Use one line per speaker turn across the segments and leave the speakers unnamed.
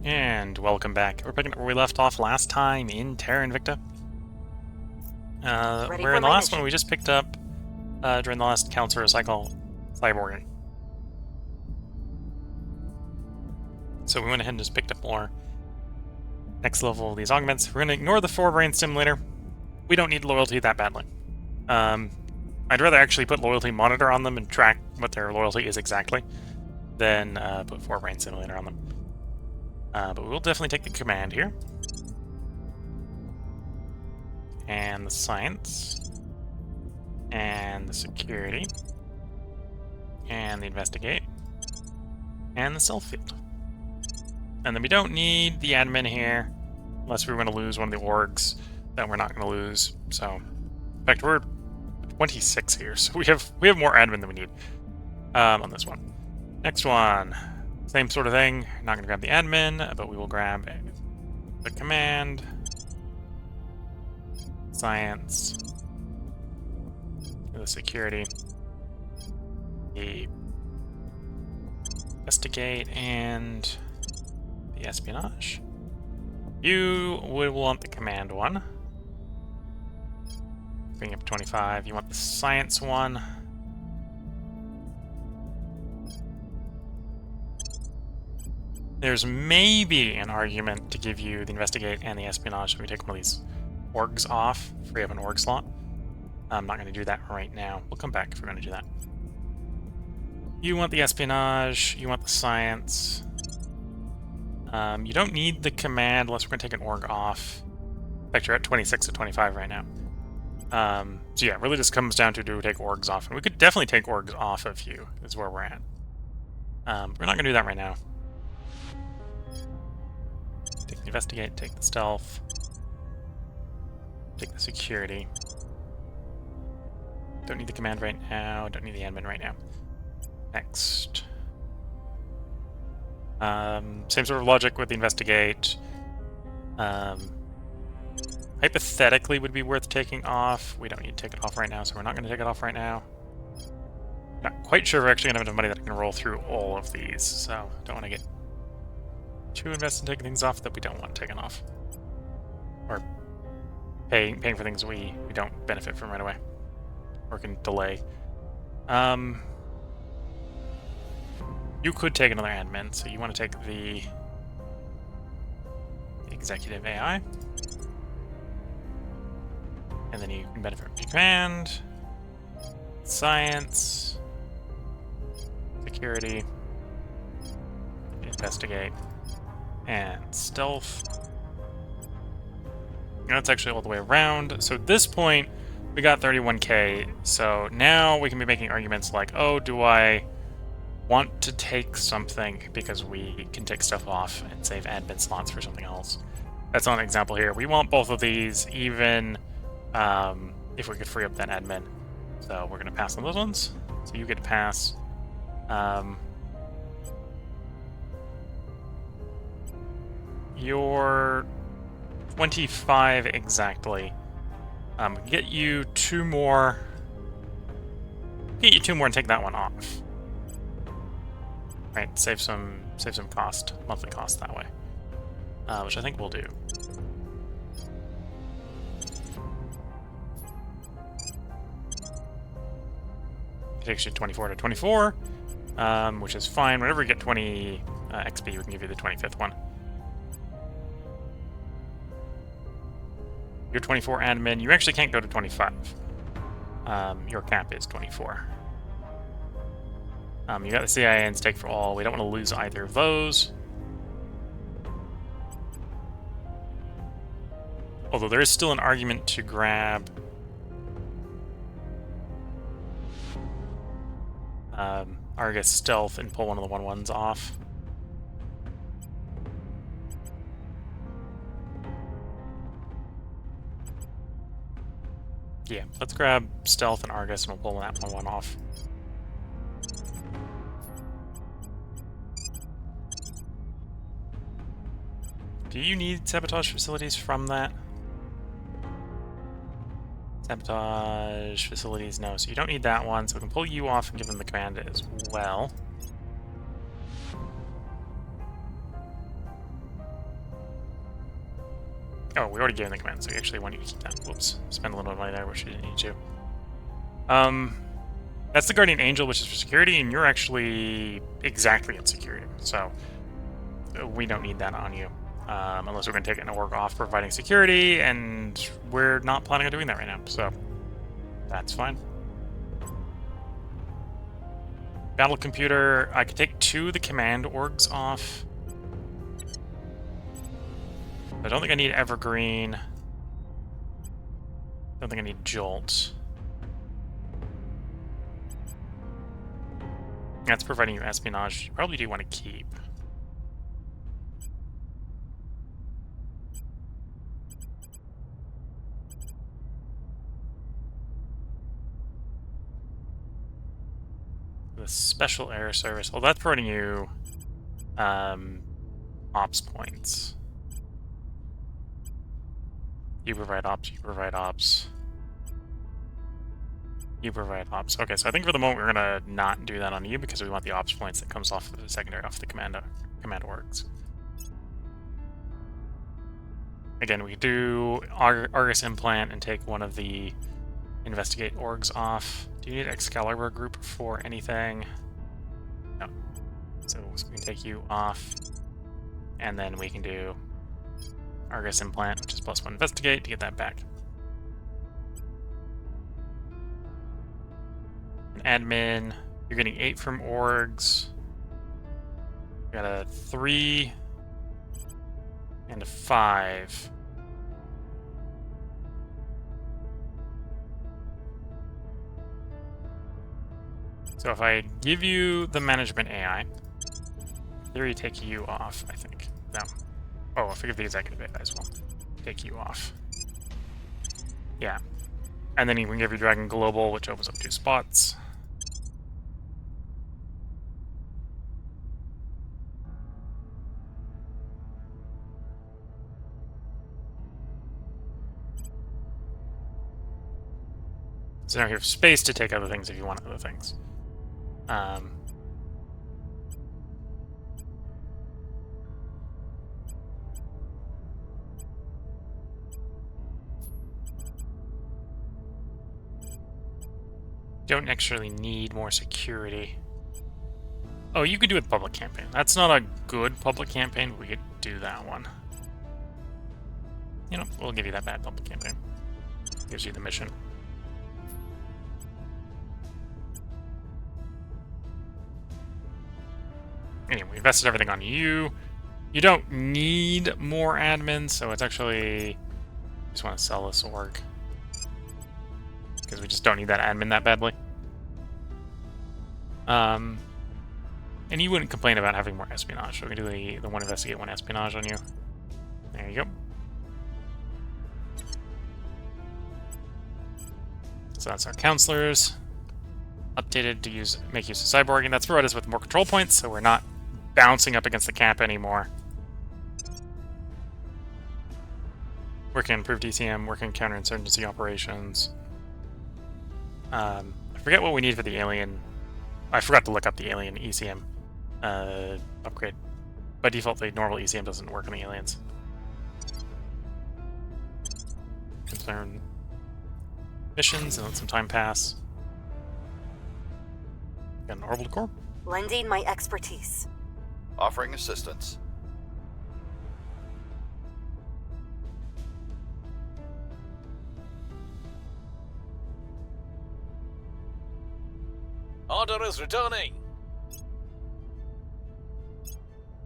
And welcome back. We're picking up where we left off last time in Terra Invicta. Where in the last one we just picked up, during the last Counselor cycle, Cyborging. So we went ahead and just picked up more next level of these augments. We're going to ignore the 4-brain stimulator. We don't need loyalty that badly. I'd rather actually put loyalty monitor on them and track what their loyalty is exactly than put 4-brain stimulator on them. But we'll definitely take the command here. And the science. And the security. And the investigate. And the self field. And then we don't need the admin here, unless we were going to lose one of the orgs that we're not going to lose. So, in fact, we're 26 here, so we have more admin than we need on this one. Next one, same sort of thing. Not going to grab the admin, but we will grab the command, science, the security, the investigate, and the espionage. You would want the command one. Bring up 25. You want the science one. There's maybe an argument to give you the investigate and the espionage if we take one of these orgs off, free up an org slot. I'm not going to do that right now. We'll come back if we're going to do that. You want the espionage. You want the science. You don't need the command unless we're going to take an org off. In fact, you're at 26 to 25 right now. So yeah, it really just comes down to do we take orgs off. And we could definitely take orgs off of you, is where we're at. We're not going to do that right now. Take the investigate, take the stealth, take the security. Don't need the command right now, don't need the admin right now. Next. Same sort of logic with the investigate. Hypothetically would be worth taking off. We don't need to take it off right now, so we're not going to take it off right now. Not quite sure if we're actually going to have enough money that I can roll through all of these, so don't want to get too invested in taking things off that we don't want taken off. Or paying for things we don't benefit from right away. Or can delay. You could take another admin, so you want to take the executive AI. And then you can benefit from command, science, security, investigate, and stealth. And that's actually all the way around. So at this point, we got 31k. So now we can be making arguments like, oh, do I want to take something because we can take stuff off and save admin slots for something else? That's not an example here. We want both of these, even if we could free up that admin. So we're going to pass on those ones. So you get to pass. You're 25 exactly. Get you two more. Get you two more and take that one off. Right, save some cost, monthly cost that way, which I think we'll do. It takes you 24 to 24, which is fine. Whenever we get 20 XP, we can give you the 25th one. You're 24 admin. You actually can't go to 25. Your cap is 24. You got the CIA and stake for all. We don't want to lose either of those. Although there is still an argument to grab Argus Stealth and pull one of the 1/1s off. Yeah, let's grab Stealth and Argus and we'll pull that 1/1 off. Do you need sabotage facilities from that? Sabotage facilities, no. So you don't need that one, so we can pull you off and give them the command as well. Oh, we already gave him the command, so we actually want you to keep that. Whoops. Spend a little bit of money there, which you didn't need to. That's the Guardian Angel, which is for security, and you're actually exactly in security, so we don't need that on you. Unless we're going to take an org off providing security, and we're not planning on doing that right now, so that's fine. Battle computer, I could take 2 of the command orgs off. I don't think I need Evergreen. Don't think I need Jolt. That's providing you espionage. You probably do want to keep. The Special Air Service. Well, that's providing you ops points. You provide ops, you provide ops. You provide ops. Okay, so I think for the moment we're gonna not do that on you because we want the ops points that comes off of the secondary, off the command orgs. Again, we do Argus implant and take one of the investigate orgs off. Do you need Excalibur group for anything? No. So we can take you off, and then we can do Argus implant, which is +1 investigate, to get that back. Admin, you're getting 8 from orgs. We got a 3 and a 5. So if I give you the management AI, theory take you off, I think. No. Oh, if I give the executive AI as well, take you off. Yeah. And then you can give your Dragon Global, which opens up 2 spots. So now you have space to take other things if you want other things. Don't actually need more security. Oh, you could do it public campaign. That's not a good public campaign, but we could do that one. You know, we'll give you that bad public campaign. Gives you the mission. Anyway, we invested everything on you. You don't need more admins, so it's actually... just want to sell this org. Because we just don't need that admin that badly. And you wouldn't complain about having more espionage, so we can do the 1 investigate, 1 espionage on you. There you go. So that's our counselors. Updated to make use of cyborging. That's provided us with more control points, so we're not bouncing up against the cap anymore. Working on improved DCM, working on counterinsurgency operations. I forget what we need for the alien. I forgot to look up the alien ECM upgrade. By default, the normal ECM doesn't work on the aliens. Concern missions and let some time pass. Got an orbital core.
Lending my expertise.
Offering assistance.
Order is returning.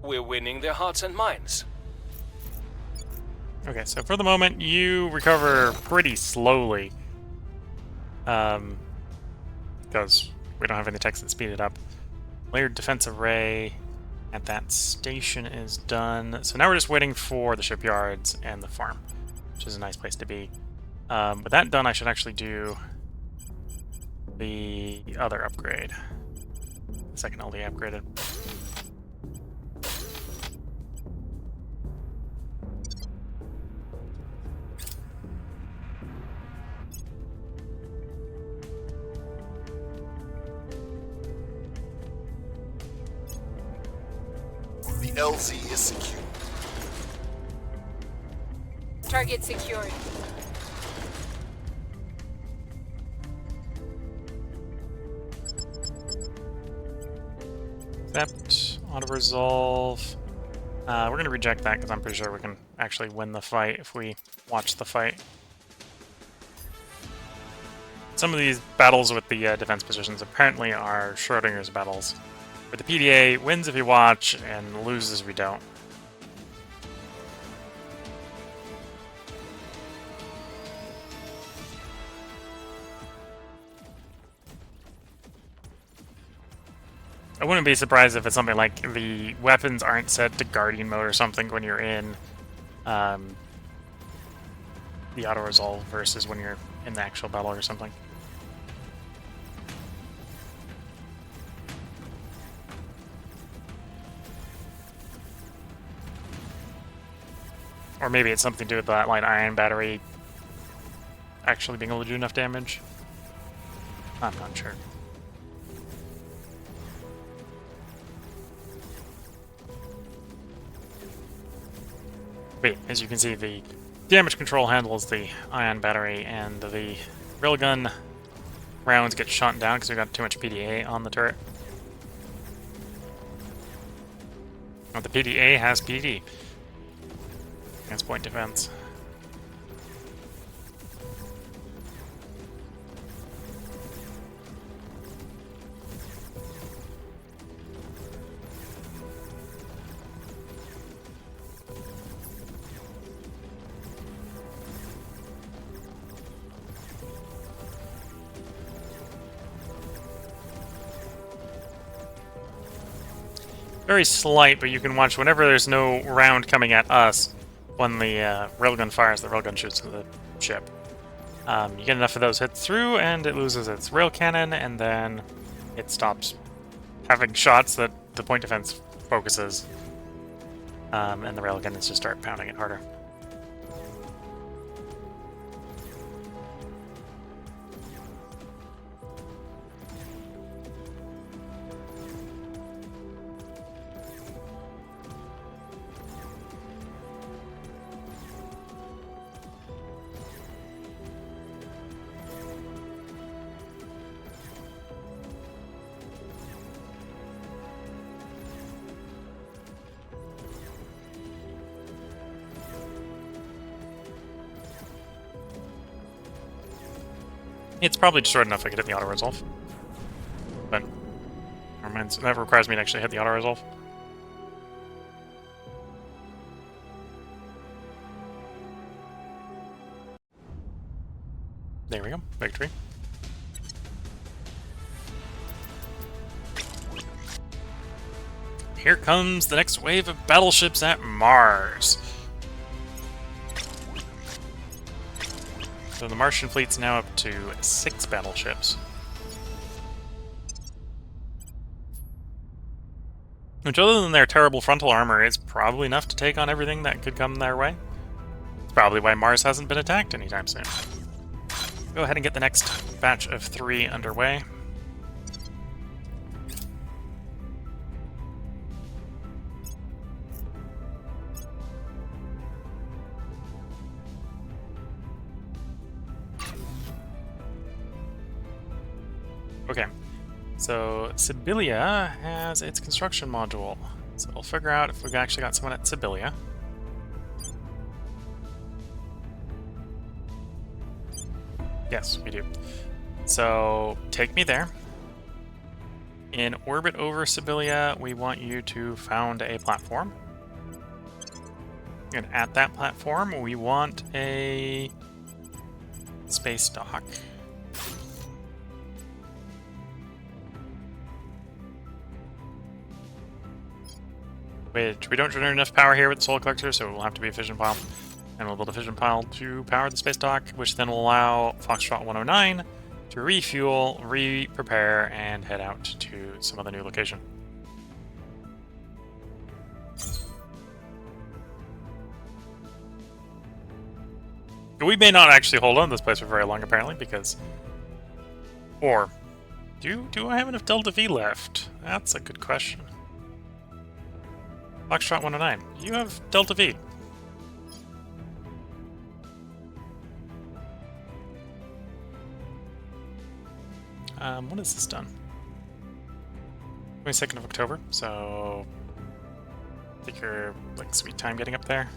We're winning their hearts and minds.
Okay, so for the moment, you recover pretty slowly. Because we don't have any text that speed it up. Layered defense array at that station is done. So now we're just waiting for the shipyards and the farm, which is a nice place to be. With that done, I should actually do the other upgrade. The second LD upgraded.
The LZ is secure.
Target secured.
Sept, auto-resolve. We're going to reject that because I'm pretty sure we can actually win the fight if we watch the fight. Some of these battles with the defense positions apparently are Schrodinger's battles, where the PDA wins if you watch and loses if you don't. I wouldn't be surprised if it's something like the weapons aren't set to Guardian mode or something when you're in the auto-resolve versus when you're in the actual battle or something. Or maybe it's something to do with that light ion battery actually being able to do enough damage. I'm not sure. But as you can see, the damage control handles the ion battery, and the railgun rounds get shot down because we've got too much PDA on the turret. Well, the PDA has PD against point defense. Very slight, but you can watch whenever there's no round coming at us. When the railgun fires, the railgun shoots at the ship. You get enough of those hits through, and it loses its rail cannon, and then it stops having shots that the point defense focuses. And the railgun is just start pounding it harder. It's probably destroyed enough I could hit the auto-resolve. But never mind, that requires me to actually hit the auto-resolve. There we go. Victory. Here comes the next wave of battleships at Mars. So the Martian fleet's now up to 6 battleships. Which, other than their terrible frontal armor, is probably enough to take on everything that could come their way. It's probably why Mars hasn't been attacked anytime soon. Go ahead and get the next batch of 3 underway. Okay, so Sibylla has its construction module. So we'll figure out if we've actually got someone at Sibylla. Yes, we do. So take me there. In orbit over Sibylla, we want you to found a platform. And at that platform, we want a space dock. Which we don't generate enough power here with the solar collector, so it will have to be a fission pile. And we'll build a fission pile to power the space dock, which then will allow Foxtrot 109 to refuel, re-prepare, and head out to some other new location. We may not actually hold on to this place for very long, apparently, because... Or... Do I have enough Delta V left? That's a good question. Foxtrot 109, you have Delta V. When is this done? 22nd of October, so take your like sweet time getting up there.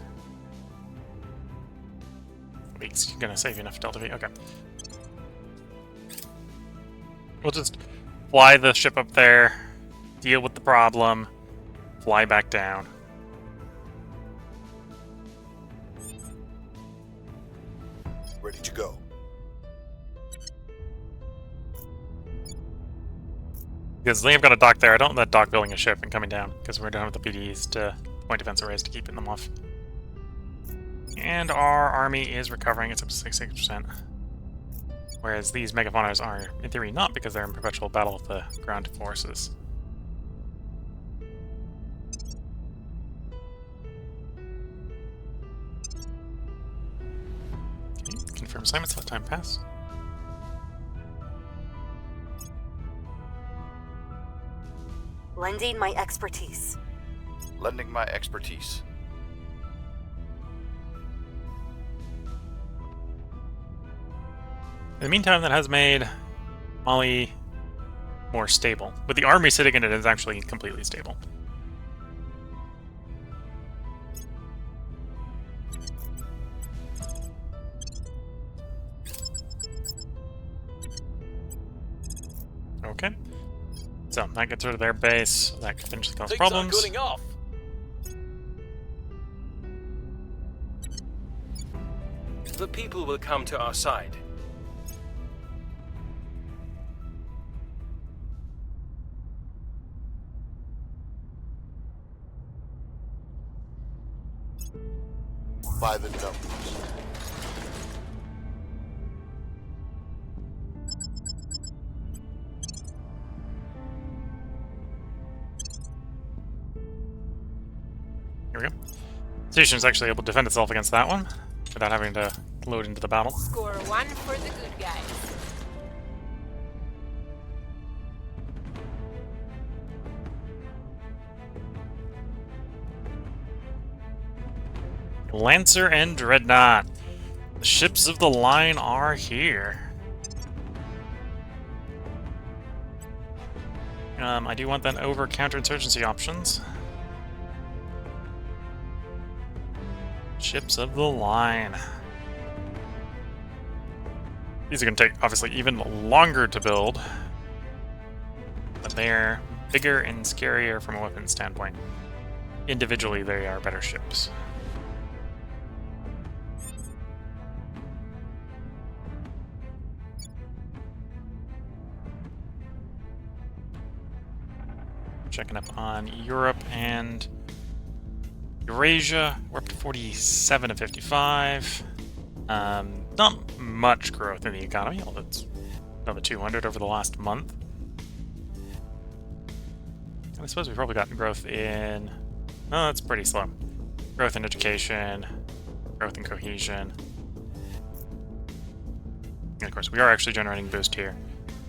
Week's gonna save you enough Delta V. Okay. We'll just fly the ship up there, deal with the problem, fly back down.
Ready to go.
Because they've got a dock there, I don't let dock building a ship and coming down, because we're done with the PDs to point defense arrays to keeping them off. And our army is recovering, it's up to 66%. Whereas these megafauners are, in theory, not, because they're in perpetual battle with the ground forces. Okay, confirm assignments, let time pass.
Lending my expertise.
Lending my expertise.
In the meantime, that has made Mali more stable. But the army sitting in it is actually completely stable. Okay. So, that gets rid of their base. That could potentially cause
Things
problems.
are cooling off. The people will come to our side.
By the numbers.
Here we go. Station is actually able to defend itself against that one without having to load into the battle.
Score one for the good guys.
Lancer and Dreadnought. The ships of the line are here. I do want that over counterinsurgency options. Ships of the line. These are going to take, obviously, even longer to build. But they're bigger and scarier from a weapons standpoint. Individually, they are better ships. Checking up on Europe and Eurasia. We're up to 47 of 55. Not much growth in the economy, although it's another 200 over the last month. And I suppose we've probably gotten growth in... Oh, that's pretty slow. Growth in education, growth in cohesion. And of course, we are actually generating boost here.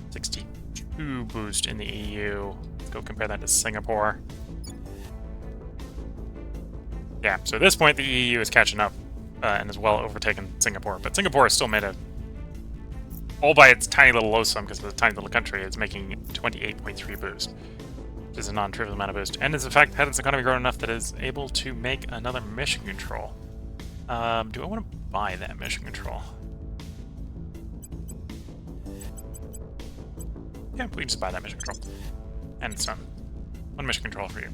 62 boost in the EU. Let's go compare that to Singapore. Yeah, so at this point, the EU is catching up and has well overtaken Singapore. But Singapore has still made a... all by its tiny little low sum, because it's a tiny little country, it's making 28.3 boost. Which is a non-trivial amount of boost. And is in fact had its economy grown enough that it is able to make another mission control. Do I want to buy that mission control? Yeah, we can just buy that mission control. And it's done. One mission control for you.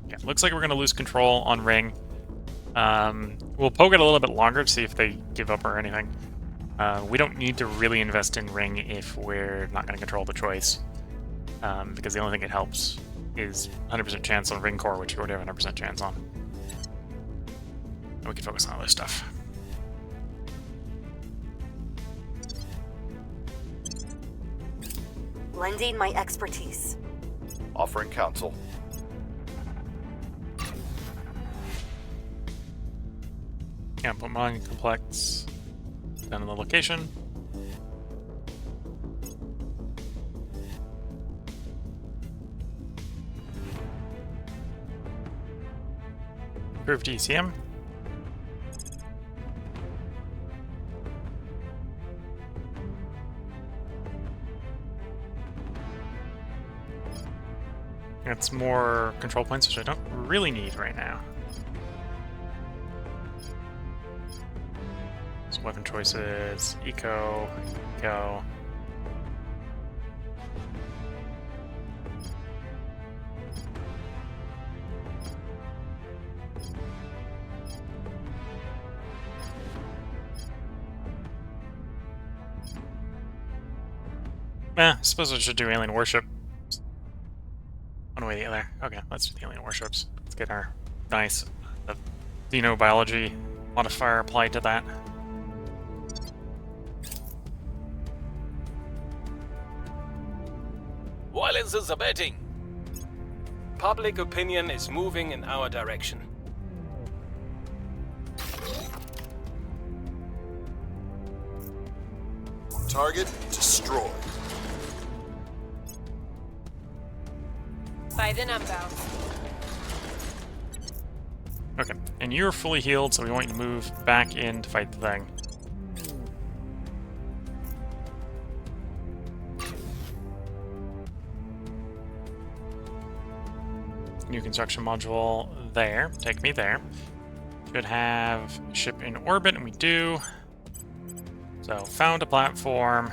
Yeah, looks like we're going to lose control on Ring. We'll poke it a little bit longer to see if they give up or anything. We don't need to really invest in Ring if we're not going to control the choice. Because the only thing it helps is 100% chance on Ring Core, which you already have 100% chance on. And we can focus on other stuff.
Lending my expertise.
Offering counsel.
Can't put mining complex down in the location. Approved ECM. It's more control points, which I don't really need right now. So weapon choices, eco, eco. I suppose I should do alien worship. One way or the other. Okay, let's do the alien worships. Let's get our nice xenobiology modifier applied to that.
Violence is abating. Public opinion is moving in our direction.
Target destroyed.
By the numbers.
Okay, and you're fully healed, so we want you to move back in to fight the thing. New construction module there. Take me there. Should have ship in orbit, and we do. So, found a platform.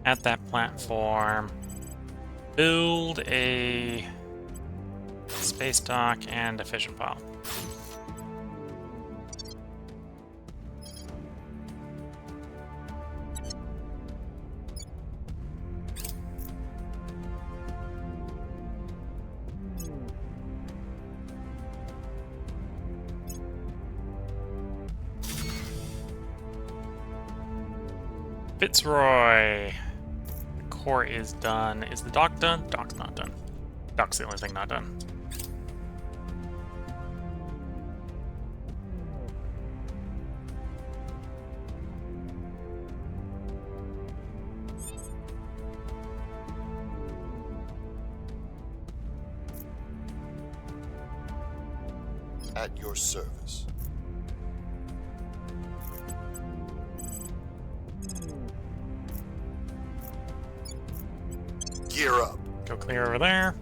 At that platform, build a space dock and a fission pile. Fitzroy. The core is done. Is the dock done? Dock's not done. Dock's the only thing not done.
At your service. Gear up.
Go clear over there.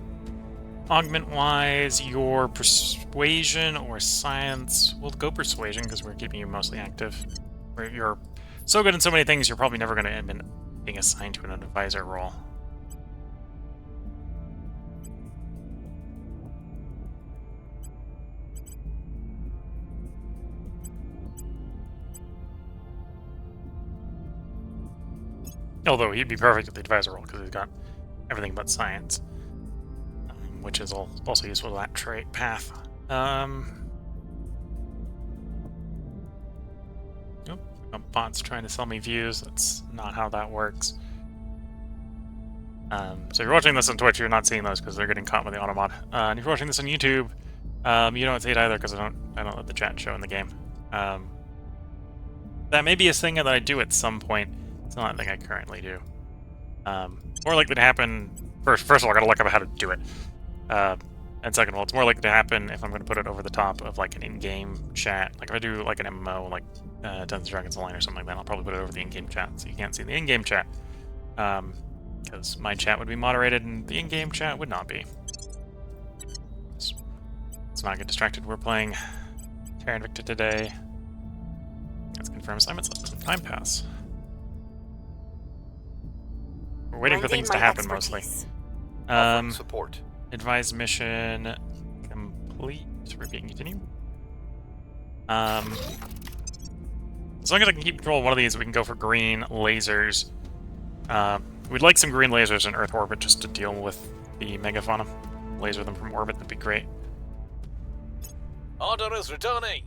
Augment-wise, your persuasion or science. We'll go persuasion because we're keeping you mostly active. You're so good in so many things, you're probably never going to end up being assigned to an advisor role. Although he'd be perfect at the advisor role because he's got everything but science, which is also useful to that trait path. Nope, bots trying to sell me views. That's not how that works. So if you're watching this on Twitch, you're not seeing those because they're getting caught with the automod. And if you're watching this on YouTube, you don't see it either because I don't let the chat show in the game. That may be a thing that I do at some point. It's not a thing I currently do. More likely to happen... First of all, I gotta look up how to do it. And second of all, it's more likely to happen if I'm going to put it over the top of like an in-game chat. Like if I do like an MMO, like Dungeons & Dragons Online or something like that, I'll probably put it over the in-game chat, so you can't see the in-game chat. Because my chat would be moderated and the in-game chat would not be. Let's not get distracted. We're playing Terra Invicta today. Let's confirm assignments. Let's let the time pass. We're waiting for things to happen mostly.
Offering support.
Advised mission complete. Repeat and continue. As long as I can keep control of one of these, we can go for green lasers. We'd like some green lasers in Earth orbit just to deal with the megafauna. Laser them from orbit, that'd be great.
Order is returning.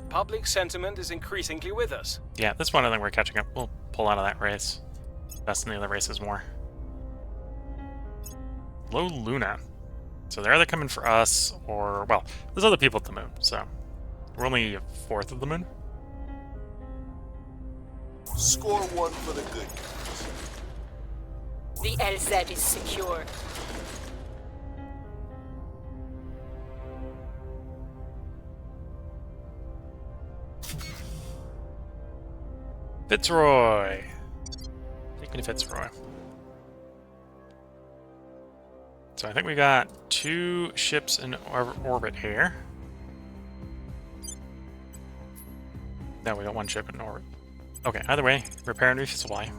Public sentiment is increasingly with us.
Yeah, this one I think we're catching up. We'll pull out of that race. Best in the other races more. Low Luna. So they're either coming for us or, well, there's other people at the moon, so we're only a fourth of the moon.
Score one for the good guys.
The LZ is secure.
Fitzroy. Take me to Fitzroy. So I think we got 2 ships in orbit here. No, we got 1 ship in orbit. Okay, either way, repair and resupply.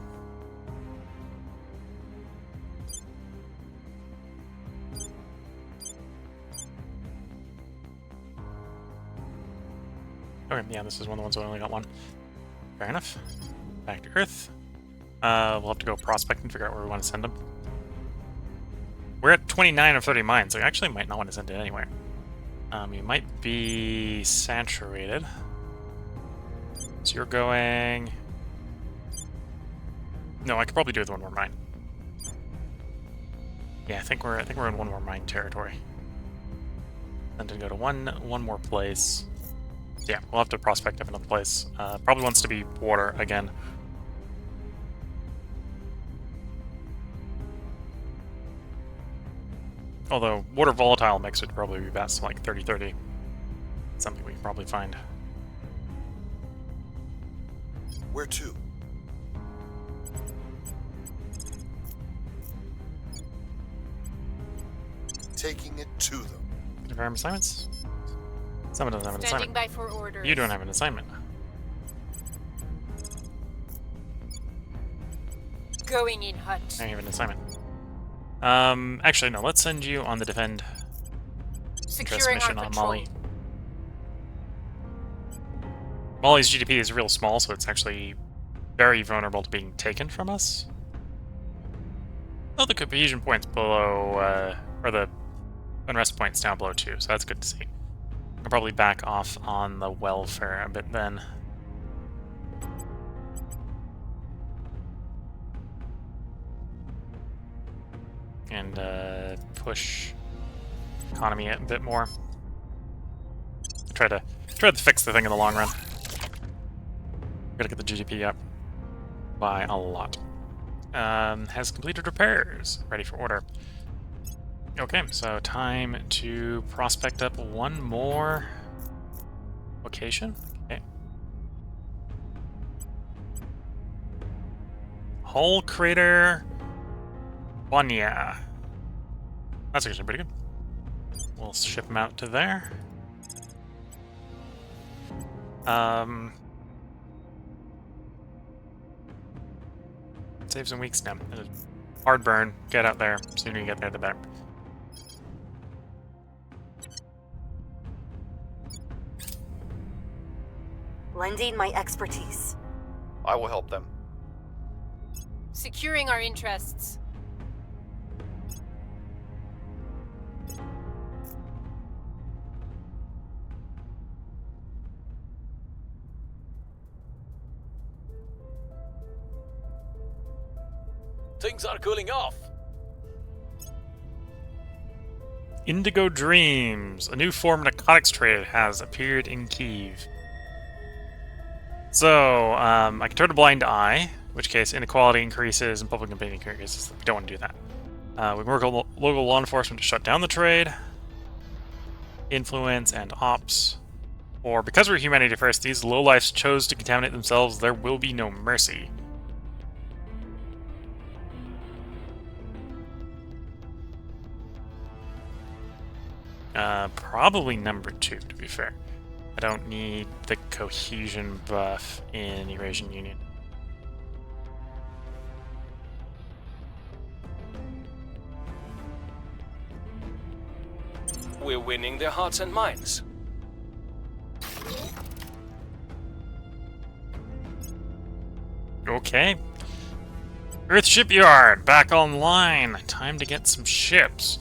Okay, yeah, this is one of the ones I only got 1. Fair enough. Back to Earth. We'll have to go prospect and figure out where we want to send them. We're at 29 of 30 mines, so we actually might not want to send it anywhere. You might be saturated. So you're going... No, I could probably do with 1 more mine. Yeah, I think we're in 1 more mine territory. Then to go to one more place. So yeah, we'll have to prospect up another place. Probably wants to be water again. Although, water volatile mix would probably be best, like 30-30. Something we can probably find.
Where to? Taking it to them.
Confirm assignments? Someone doesn't have an
Standing
assignment.
by for orders.
You don't have an assignment.
Going in hot.
I have an assignment. Actually, no, let's send you on the defend
Securing our
mission on
patrol.
Molly. Molly's GDP is real small, so it's actually very vulnerable to being taken from us. Oh, the cohesion point's below, or the unrest point's down below too, so that's good to see. I'll probably back off on the welfare a bit then. And push economy a bit more. Try to fix the thing in the long run. Gotta get the GDP up by a lot. Has completed repairs. Ready for order. Okay, so time to prospect up 1 more location. Okay. Hull crater Bonya. That's actually pretty good. We'll ship them out to there. Save some weeks now. Hard burn. Get out there. Sooner you get there, the better.
Lending my expertise.
I will help them.
Securing our interests.
Things are cooling off.
Indigo Dreams. A new form of narcotics trade has appeared in Kyiv. So, I can turn a blind eye, in which case inequality increases and public opinion increases. We don't want to do that. We can work with local law enforcement to shut down the trade. Influence and ops. Or, because we're humanity first, these lowlifes chose to contaminate themselves, there will be no mercy. Probably number 2, to be fair. I don't need the cohesion buff in Eurasian Union.
We're winning their hearts and minds.
Okay. Earth Shipyard, back online. Time to get some ships.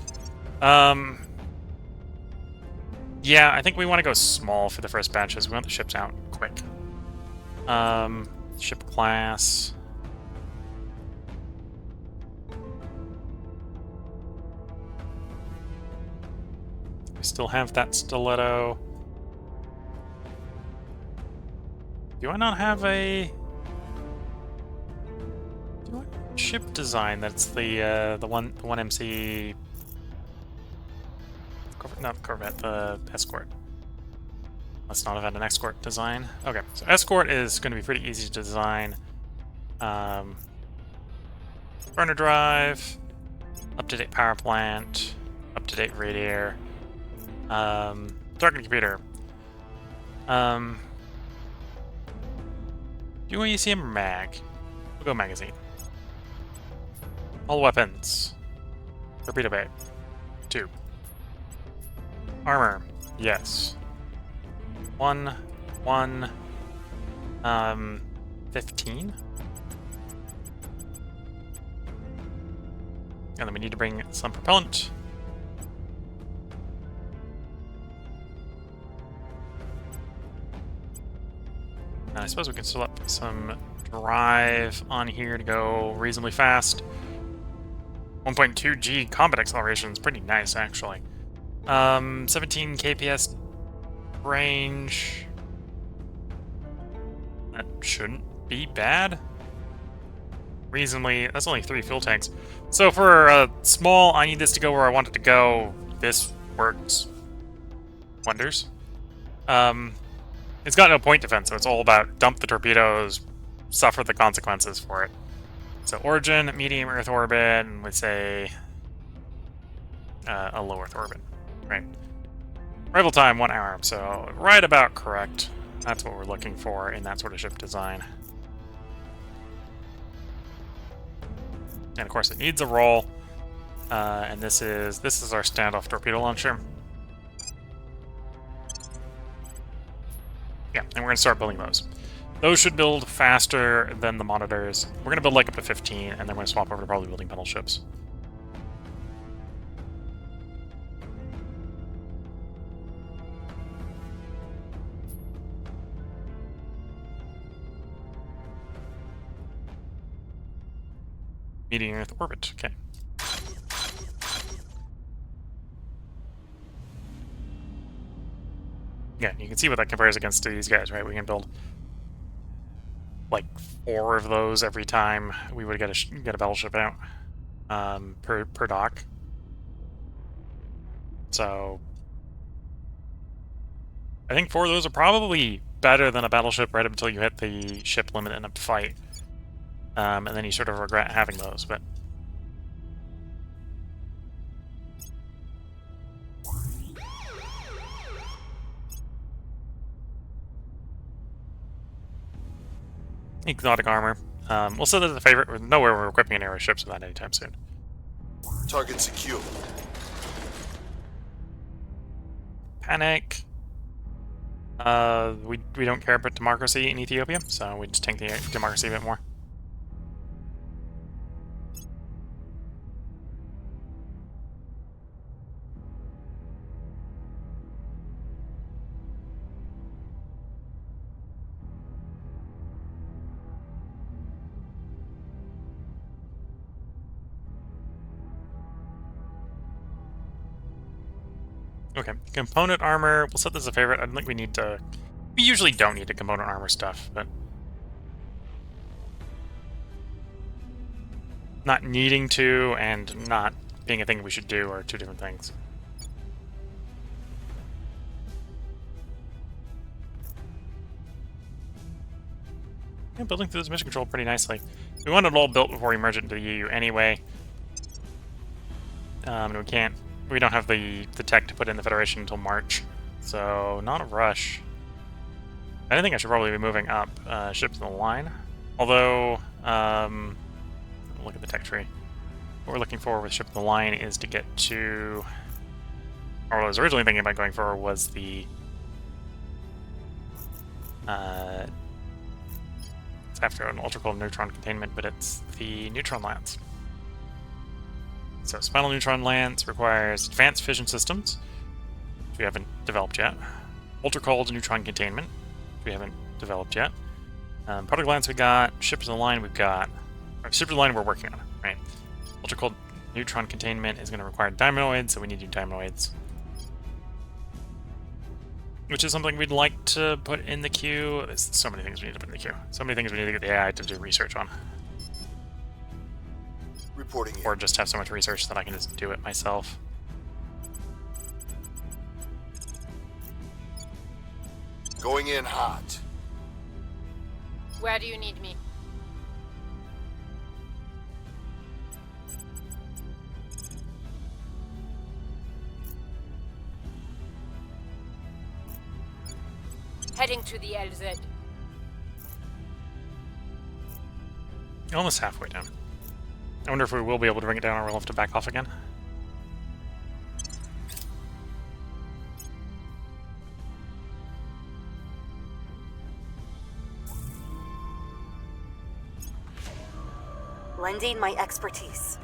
Yeah, I think we want to go small for the first batches. We want the ships out quick. Ship class. We still have that stiletto. Do I not have a... Do I have a ship design that's the one MC... Not the Corvette, the Escort. Let's not have had an Escort design. Okay, so Escort is going to be pretty easy to design. Burner drive, up-to-date power plant, up-to-date radiator, darkened computer. Do you want ECM or mag? We'll go magazine. All weapons. Torpedo bay. 2. Armor. Yes. 1. 1. 15. And then we need to bring some propellant. And I suppose we can still up some drive on here to go reasonably fast. 1.2 G combat acceleration is pretty nice, actually. 17 kps range. That shouldn't be bad. Reasonably, that's only 3 fuel tanks. So for a small, I need this to go where I want it to go, this works wonders. It's got no point defense, so it's all about dump the torpedoes, suffer the consequences for it. So origin, medium Earth orbit, and we say a low Earth orbit, right? Arrival time, 1 hour, so right about correct. That's what we're looking for in that sort of ship design. And of course, it needs a roll, and this is our standoff torpedo launcher. Yeah, and we're going to start building those. Those should build faster than the monitors. We're going to build like up to 15, and then we're going to swap over to probably building battleships. Medium Earth orbit, okay. Yeah, you can see what that compares against to these guys, right? We can build like 4 of those every time we would get a battleship out per dock. So I think 4 of those are probably better than a battleship right up until you hit the ship limit in a fight. And then you sort of regret having those, but... Exotic armor. We'll set that as a favorite. We're nowhere we're equipping any air ships with that anytime soon.
Target secure.
Panic. We don't care about democracy in Ethiopia, so we just tank the democracy a bit more. Okay, component armor, we'll set this as a favorite. I don't think we need to... We usually don't need to component armor stuff, but... Not needing to and not being a thing we should do are 2 different things. Yeah, building through this mission control pretty nicely. We wanted it all built before we merge it into the EU anyway. And we don't have the tech to put in the Federation until March, so not a rush. I think I should probably be moving up ships in the line. Although, look at the tech tree. What we're looking for with ship in the line is to get to... Or what I was originally thinking about going for was the... it's after an ultra-cold neutron containment, but it's the neutron lance. So Spinal Neutron Lance requires advanced fission systems, which we haven't developed yet. Ultra-cold neutron containment, which we haven't developed yet. Particle Lance we got, ships in the line we've got. Ships in the line we're working on, right? Ultra-cold neutron containment is going to require diamondoids, so we need to do diamondoids. Which is something we'd like to put in the queue. There's so many things we need to put in the queue. So many things we need to get the AI to do research on.
Reporting in.
Or just have so much research that I can just do it myself.
Going in hot.
Where do you need me? Heading to the LZ.
Almost halfway down. I wonder if we will be able to bring it down or we'll have to back off again.
Lending my expertise.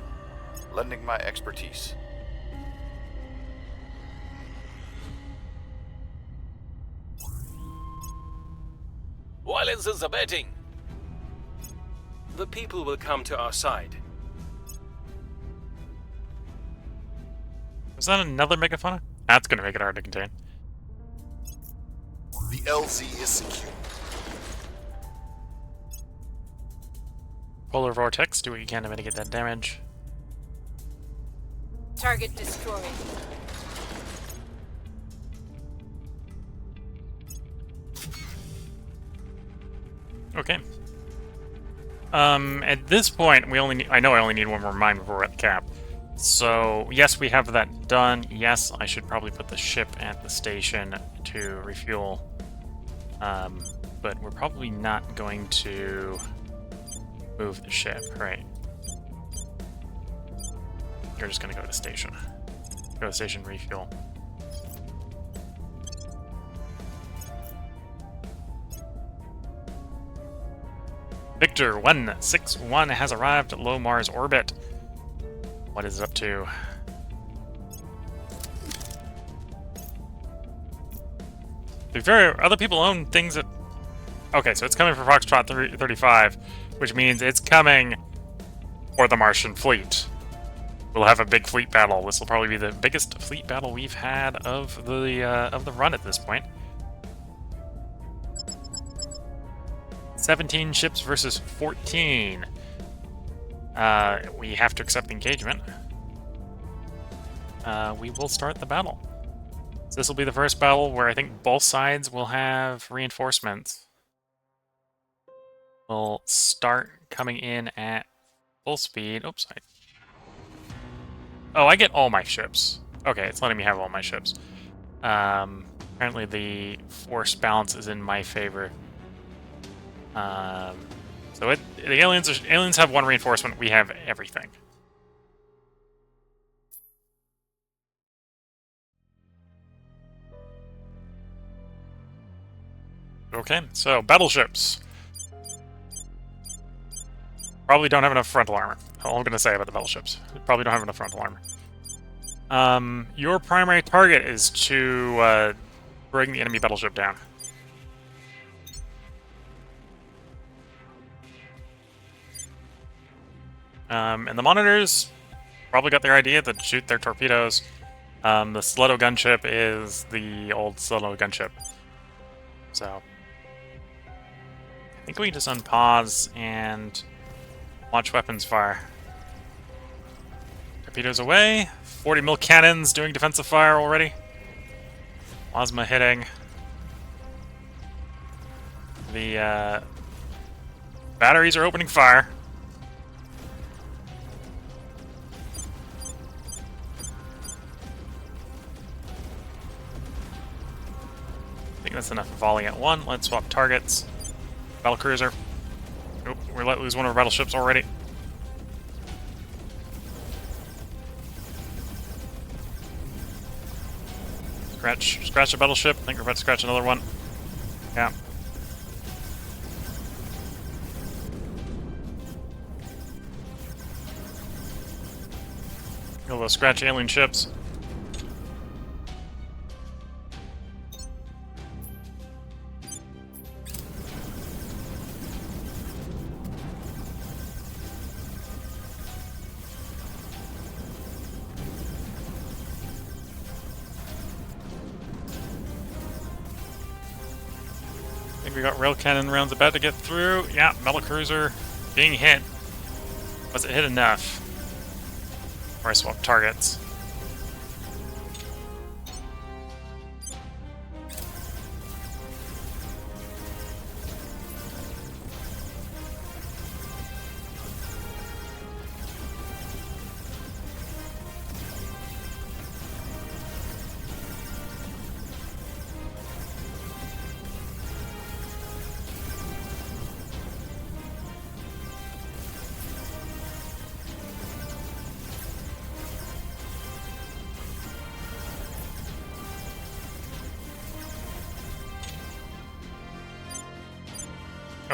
Lending my expertise.
Violence is abating. The people will come to our side.
Is that another megafauna? That's gonna make it hard to contain.
The LZ is secure.
Polar vortex, do what you can to mitigate that damage.
Target destroyed.
Okay. At this point, we only need, I know I only need one more mine before we're at the cap. So, yes, we have that done. Yes, I should probably put the ship at the station to refuel. But we're probably not going to move the ship, right? You're just gonna go to the station. Go to the station, refuel. Victor 161 has arrived at low Mars orbit. What is it up to? To be fair, other people own things that... Okay, so it's coming for Foxtrot 35, which means it's coming for the Martian fleet. We'll have a big fleet battle. This will probably be the biggest fleet battle we've had of the run at this point. 17 ships versus 14. We have to accept the engagement. We will start the battle. So this will be the first battle where I think both sides will have reinforcements. We'll start coming in at full speed. Oops. Oh, I get all my ships. Okay, it's letting me have all my ships. Apparently the force balance is in my favor. So the aliens have one reinforcement. We have everything. Okay, so battleships. Probably don't have enough frontal armor. All I'm going to say about the battleships. Probably don't have enough frontal armor. Your primary target is to bring the enemy battleship down. And the monitors probably got their idea to shoot their torpedoes. The stiletto gunship is the old stiletto gunship. So I think we can just unpause and watch weapons fire. Torpedoes away. 40 mil cannons doing defensive fire already. Plasma hitting. The batteries are opening fire. I think that's enough volley at one. Let's swap targets. Battlecruiser. Nope, we let lose one of our battleships already. Scratch a battleship. I think we're about to scratch another one. Yeah. We'll scratch alien ships. We got rail cannon rounds about to get through. Yeah, battlecruiser being hit. Was it hit enough? Or I swap targets.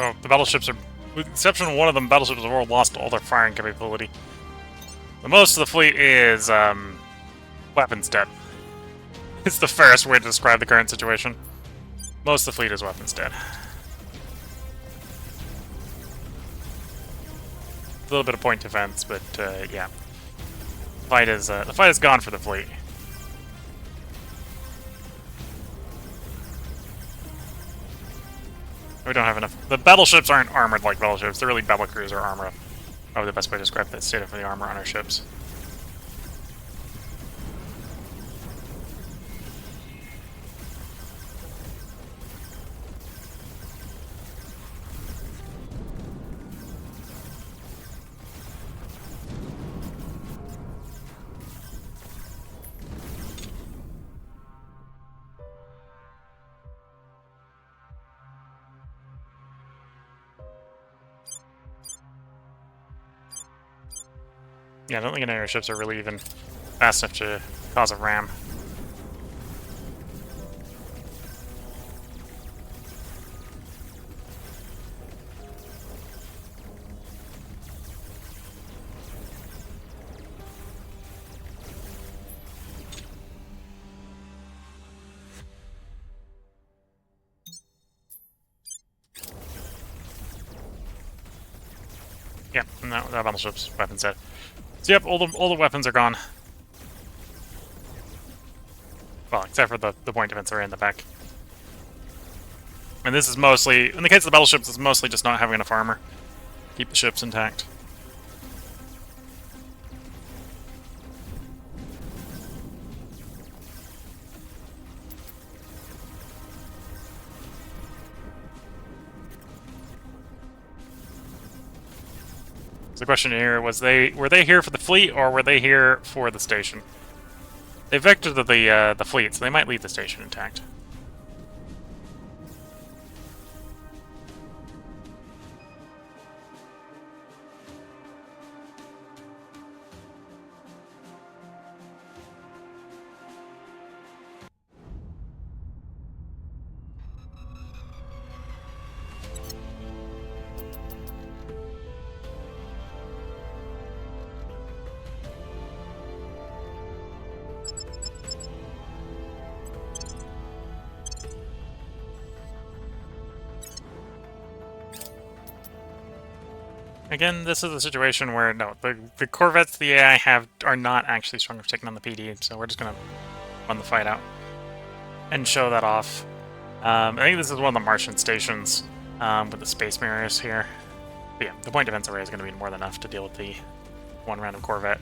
Oh, the battleships are, with the exception of one of them, battleships have all lost all their firing capability. The most of the fleet is weapons dead. It's the fairest way to describe the current situation. Most of the fleet is weapons dead. A little bit of point defense, but yeah, the fight is gone for the fleet. We don't have enough. The battleships aren't armored like battleships. They're really battlecruiser armor. Probably the best way to describe the state of the armor on our ships. Yeah, I don't think any airships are really even fast enough to cause a ram. Yeah, no, that battleship's weapons dead. So yep, all the weapons are gone. Well, except for the point defense are in the back. And this is mostly, in the case of the battleships, it's mostly just not having enough armor. Keep the ships intact. So the question here was, were they here for the fleet or were they here for the station? They vectored the fleet, so they might leave the station intact. Again, this is a situation where, no, the corvettes the AI have are not actually strong enough for taking on the PD, so we're just going to run the fight out and show that off. I think this is one of the Martian stations with the space mirrors here. But yeah, the point defense array is going to be more than enough to deal with the one random corvette.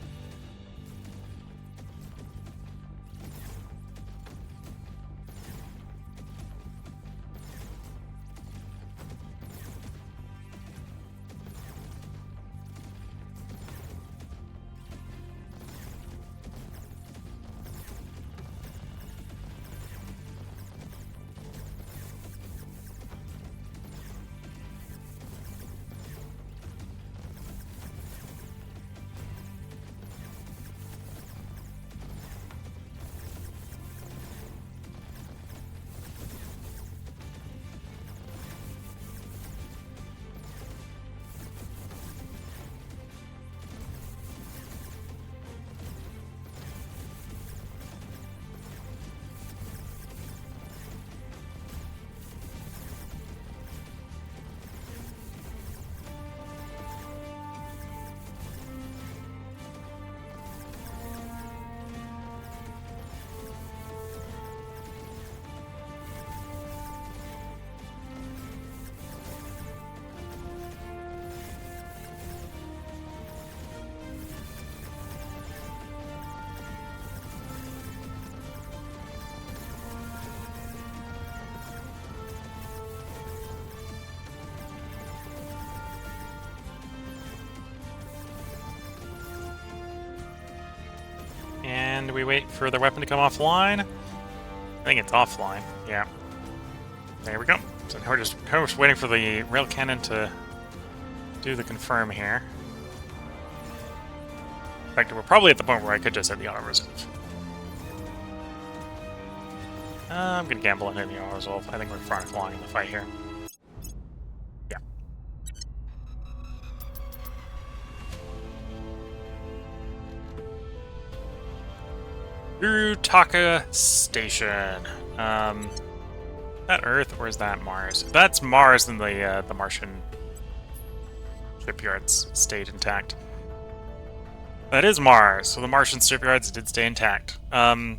And we wait for the weapon to come offline. I think it's offline, yeah. There we go. So now we're just waiting for the rail cannon to do the confirm here. In fact, we're probably at the point where I could just hit the auto resolve. I'm gonna gamble and hit the auto resolve. I think we're front flying in the fight here. Yeah. Urutaka Station. That Earth or is that Mars? If that's Mars, then the Martian shipyards stayed intact. That is Mars, so the Martian shipyards did stay intact. Well,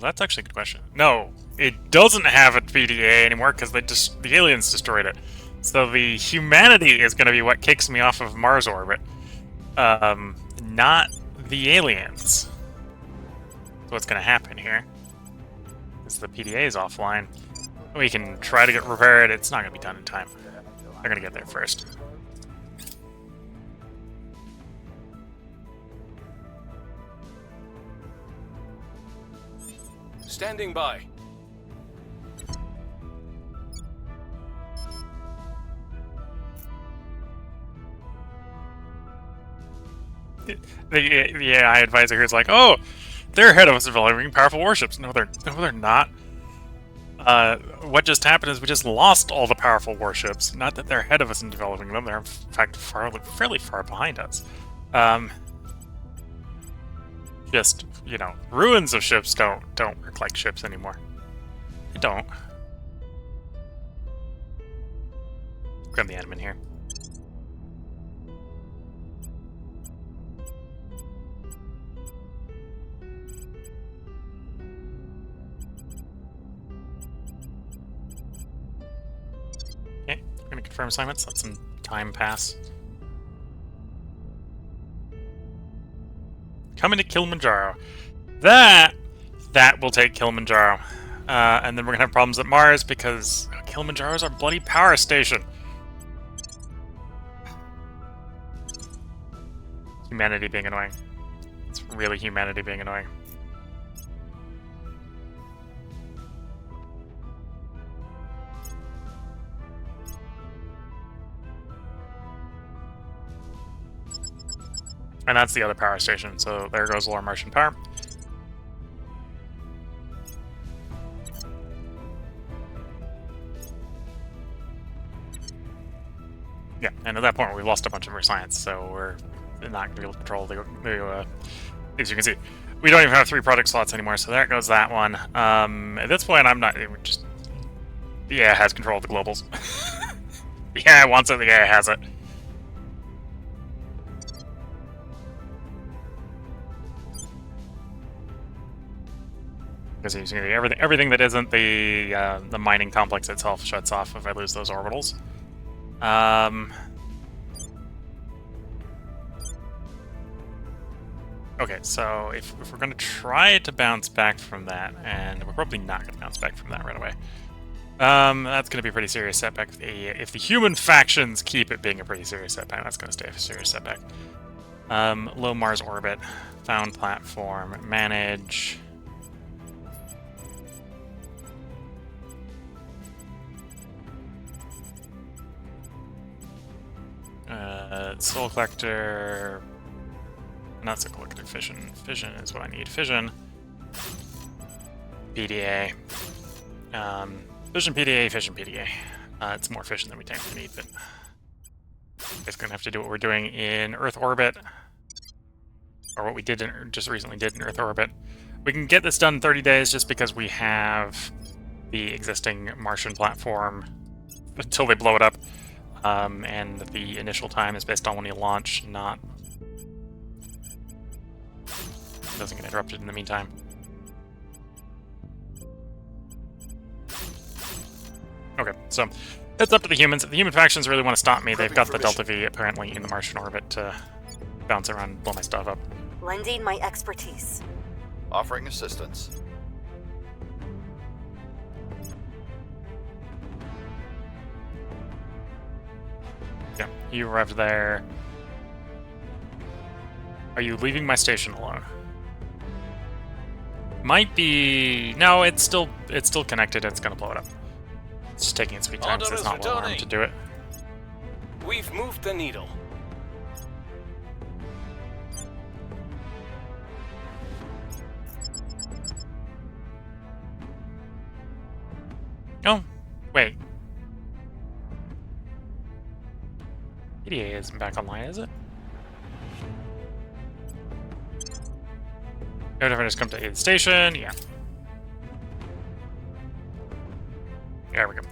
that's actually a good question. No, it doesn't have a PDA anymore because the aliens destroyed it. So the humanity is going to be what kicks me off of Mars orbit, not the aliens. So what's going to happen here is the PDA is offline. We can try to get repaired. It's not going to be done in time. They're going to get there first.
Standing by.
The AI advisor here is like, oh, they're ahead of us developing powerful warships. No, they're not. What just happened is we just lost all the powerful warships. Not that they're ahead of us in developing them; they're in fact fairly far behind us. Just, you know, ruins of ships don't work like ships anymore. They don't. Grab the admin here. Okay, we're gonna confirm assignments. Let some time pass. Coming to Kilimanjaro. That will take Kilimanjaro. And then we're gonna have problems at Mars because Kilimanjaro is our bloody power station. Humanity being annoying. It's really humanity being annoying. And that's the other power station, so there goes lower Martian power. Yeah, and at that point we lost a bunch of our science, so we're not going to be able to control the as you can see. We don't even have 3 project slots anymore, so there goes that one. At this point I'm not... just... The AI has control of the globals. The AI wants it, the AI has it. Because you see, everything that isn't the mining complex itself shuts off if I lose those orbitals. Okay, so if we're going to try to bounce back from that, and we're probably not going to bounce back from that right away, that's going to be a pretty serious setback. If the human factions keep it being a pretty serious setback, that's going to stay a serious setback. Low Mars orbit, found platform, manage... Soul Collector... Not Soul Collector, Fission. Fission is what I need. Fission. PDA. Fission PDA, Fission PDA. It's more fission than we technically need, but... It's gonna have to do what we're doing in Earth orbit. Or what we did just recently did in Earth orbit. We can get this done in 30 days just because we have the existing Martian platform until they blow it up. And the initial time is based on when you launch, not... It doesn't get interrupted in the meantime. Okay, so it's up to the humans. If the human factions really want to stop me, they've got the Delta V apparently in the Martian orbit to bounce around and blow my stuff up.
Lending my expertise.
Offering assistance.
Yeah, you arrived there. Are you leaving my station alone? Might be... No, it's still connected. It's gonna blow it up. It's just taking its sweet time. So it's not well armed to do it.
We've moved the needle.
Oh, wait. PDA isn't back online, is it? Air defenders come to aid the station. Yeah. There we go.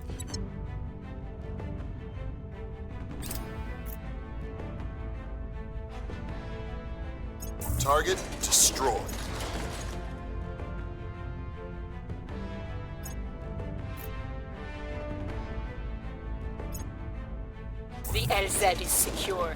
Target destroyed.
The LZ is secure.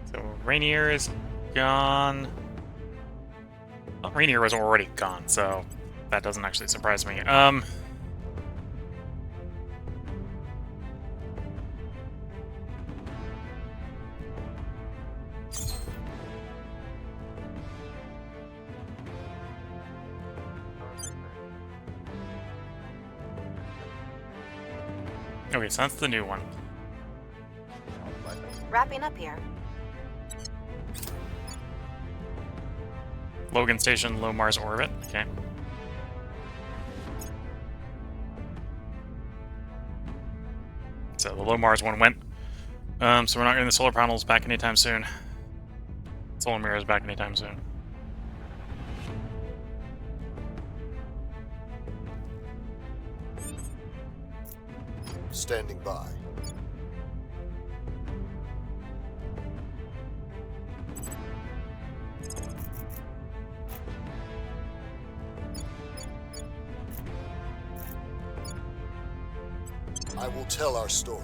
So Rainier is gone. Well, Rainier was already gone, so that doesn't actually surprise me. Okay, so that's the new one.
Wrapping up here.
Logan Station, low Mars orbit. Okay. So the low Mars one went. So we're not getting the solar panels back anytime soon. Solar mirrors back anytime soon.
Standing by. I will tell our story.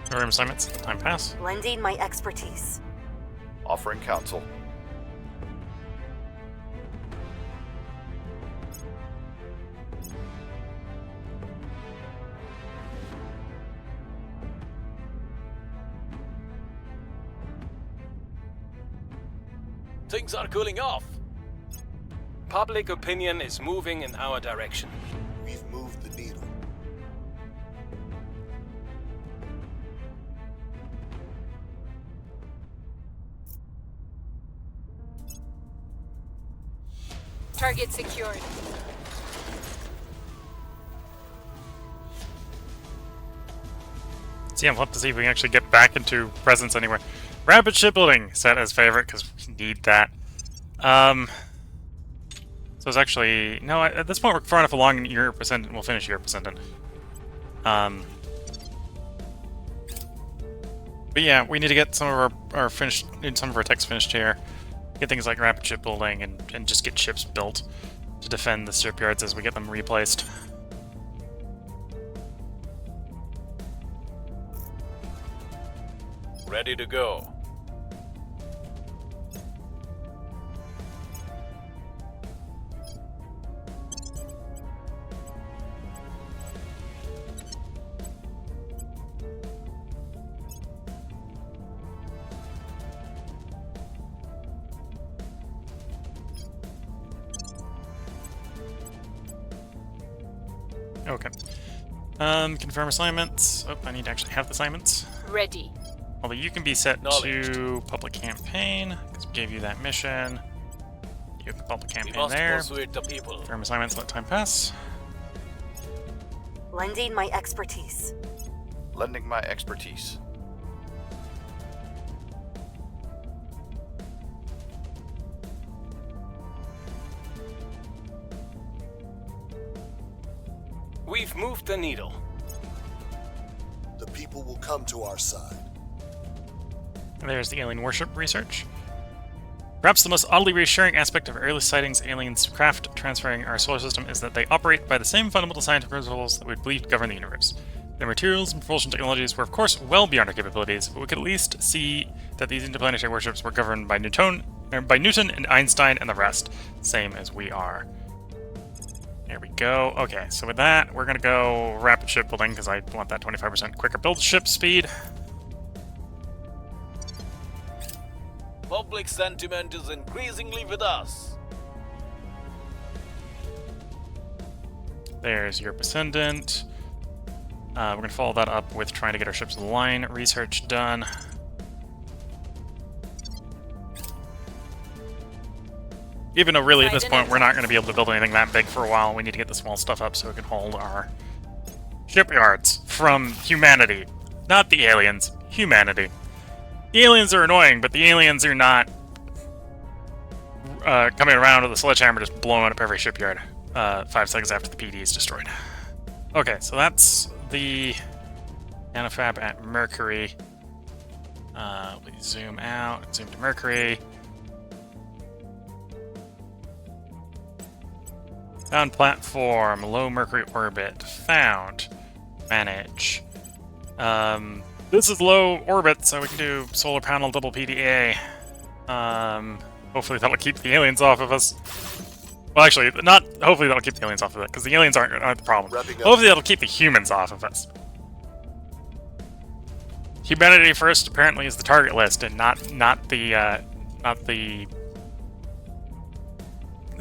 Program assignments. Time pass.
Lending my expertise.
Offering counsel.
Things are cooling off. Public opinion is moving in our direction.
We've moved the needle.
Target secured.
See, I'm left to see if we can actually get back into presence anywhere. Rapid shipbuilding set as favorite because we need that. So it's actually no. At this point, we're far enough along in Europe Ascendant. We'll finish Europe Ascendant. But yeah, we need to get some of our finished, some of our techs finished here. Get things like rapid shipbuilding and just get ships built to defend the shipyards as we get them replaced.
Ready to go.
Okay. Confirm assignments. Oh, I need to actually have the assignments.
Ready.
Although you can be set
Acknowledged.
to public campaign, because we gave you that mission. You have the public
We
campaign
must
there.
persuade the people.
Confirm assignments, let time pass.
Lending my expertise.
Lending my expertise.
We've moved the needle.
The people will come to our side.
There's the alien warship research. Perhaps the most oddly reassuring aspect of early sightings aliens craft transferring our solar system is that they operate by the same fundamental scientific principles that we believe govern the universe. Their materials and propulsion technologies were of course well beyond our capabilities, but we could at least see that these interplanetary warships were governed by Newton and Einstein and the rest, same as we are. There we go. Okay, so with that, we're gonna go rapid shipbuilding because I want that 25% quicker build ship speed.
Public sentiment is increasingly with us.
There's Europe Ascendant. We're going to follow that up with trying to get our ships of the line research done. Even though really at
Find
this
an
point we're not
exit.
going to be able to build anything that big for a while, we need to get the small stuff up so we can hold our shipyards from humanity. Not the aliens, humanity. The aliens are annoying, but the aliens are not coming around with a sledgehammer just blowing up every shipyard 5 seconds after the PD is destroyed. Okay, so that's the nanofab at Mercury. We zoom out, zoom to Mercury. Found platform, low Mercury orbit. Found. Manage. This is low orbit, so we can do solar panel double PDA. Hopefully that'll keep the aliens off of us. Well, actually, not hopefully that'll keep the aliens off of it, because the aliens aren't the problem.
Wrapping up.
Hopefully that'll keep the humans off of us. Humanity first apparently is the target list, and not the.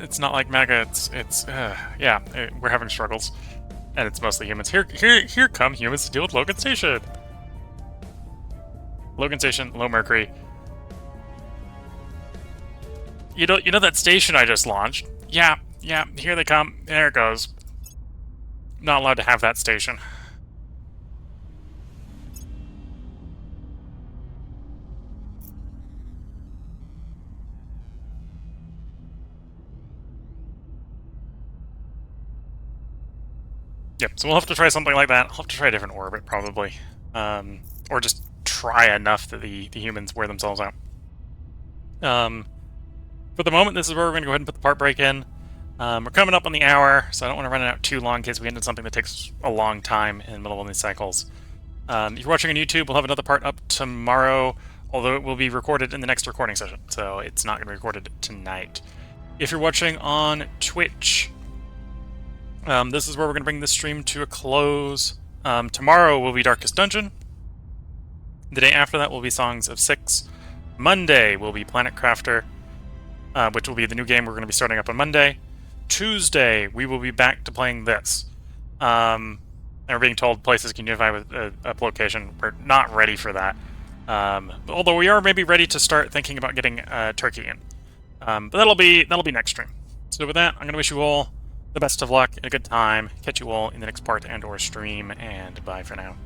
It's not like Mega. We're having struggles, and it's mostly humans. Here come humans to deal with Logan Station. Logan Station, low Mercury. You know that station I just launched? Yeah, here they come. There it goes. Not allowed to have that station. Yep, so we'll have to try something like that. I'll have to try a different orbit, probably. Or just try enough that the humans wear themselves out. For the moment, this is where we're going to go ahead and put the part break in. We're coming up on the hour, so I don't want to run it out too long in case we end up something that takes a long time in the middle of these cycles. If you're watching on YouTube, we'll have another part up tomorrow, although it will be recorded in the next recording session, so it's not going to be recorded tonight. If you're watching on Twitch, this is where we're going to bring this stream to a close. Tomorrow will be Darkest Dungeon. The day after that will be Songs of Six. Monday will be Planet Crafter, which will be the new game we're going to be starting up on Monday. Tuesday, we will be back to playing this. And we're being told places can unify with a location. We're not ready for that. Although we are maybe ready to start thinking about getting Turkey in. But that'll be next stream. So with that, I'm going to wish you all the best of luck and a good time. Catch you all in the next part and/or stream, and bye for now.